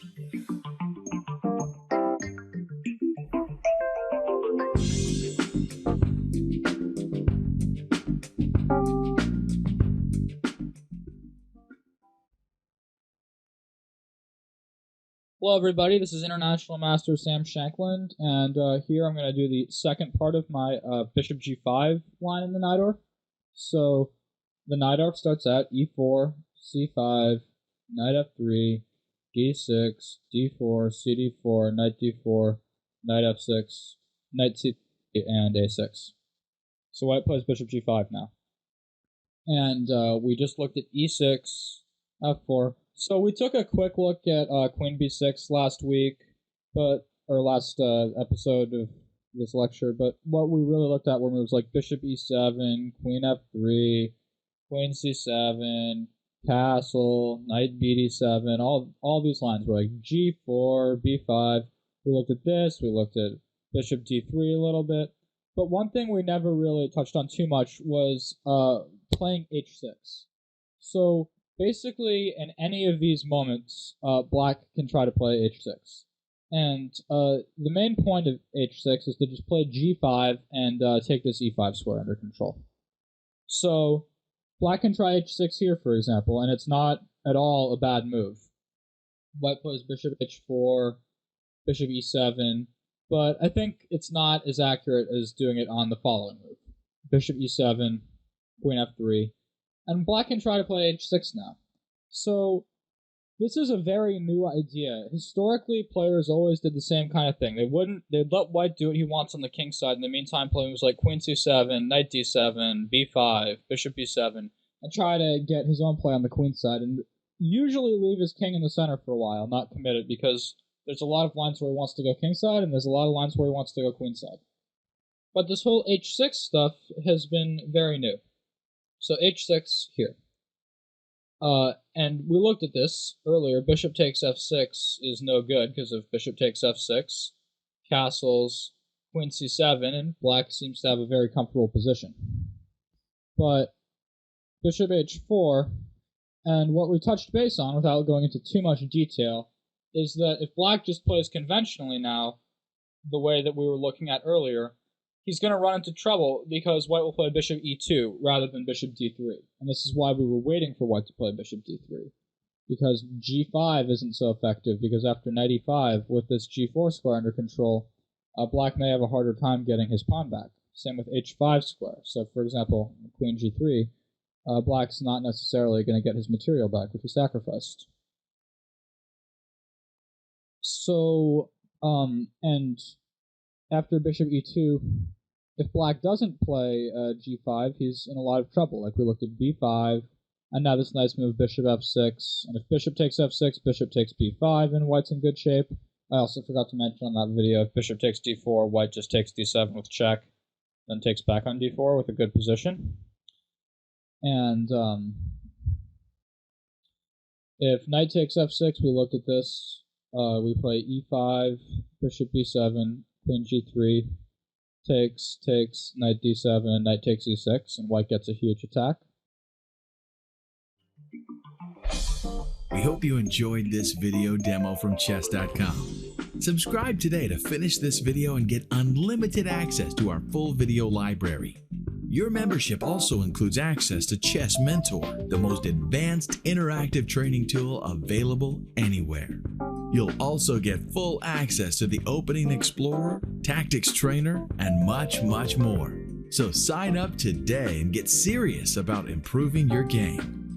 Hello everybody, this is International Master Sam Shankland, and here I'm going to do the second part of my bishop g5 line in the Najdorf. So the Najdorf starts at e4, c5, knight f3, d6, d4, cd4, knight d4, knight f6, knight c3, and a6. So white plays bishop g5 now. And we just looked at e6, f4. So we took a quick look at queen b6 last week, or last episode of this lecture, but what we really looked at were moves like bishop e7, queen f3, queen c7, castle, knight bd7, all these lines were like g4, b5. We looked at this, we looked at bishop d3 a little bit, but one thing we never really touched on too much was playing h6. So basically, in any of these moments, black can try to play h6. And the main point of h6 is to just play g5 and take this e5 square under control. So black can try h6 here, for example, and it's not at all a bad move. White plays bishop h4, bishop e7, but I think it's not as accurate as doing it on the following move. Bishop e7, queen f3, and black can try to play h6 now. So this is a very new idea. Historically, players always did the same kind of thing. They'd let white do what he wants on the king side. In the meantime, play moves like queen c7, knight d7, b5, bishop b7, and try to get his own play on the queen side, and usually leave his king in the center for a while, not commit it, because there's a lot of lines where he wants to go king side, and there's a lot of lines where he wants to go queen side. But this whole h6 stuff has been very new. So h6 here. And we looked at this earlier. Bishop takes f6 is no good because of bishop takes f6, castles, queen c7, and black seems to have a very comfortable position. But bishop h4, and what we touched base on without going into too much detail, is that if black just plays conventionally now, the way that we were looking at earlier, he's going to run into trouble because white will play bishop e2 rather than bishop d3. And this is why we were waiting for white to play bishop d3. Because g5 isn't so effective, because after knight e5, with this g4 square under control, black may have a harder time getting his pawn back. Same with h5 square. So for example, queen g3, black's not necessarily going to get his material back, which he sacrificed. So, and after bishop e2, if black doesn't play g5, he's in a lot of trouble. Like we looked at b5, and now this nice move bishop f6. And if bishop takes f6, bishop takes b5, and white's in good shape. I also forgot to mention on that video, if bishop takes d4, white just takes d7 with check, then takes back on d4 with a good position. And if knight takes f6, we looked at this. We play e5, bishop b7, queen g3, takes, knight d7, knight takes e6, and white gets a huge attack. We hope you enjoyed this video demo from Chess.com. Subscribe today to finish this video and get unlimited access to our full video library. Your membership also includes access to Chess Mentor, the most advanced interactive training tool available anywhere. You'll also get full access to the Opening Explorer, Tactics Trainer, and much, much more. So sign up today and get serious about improving your game.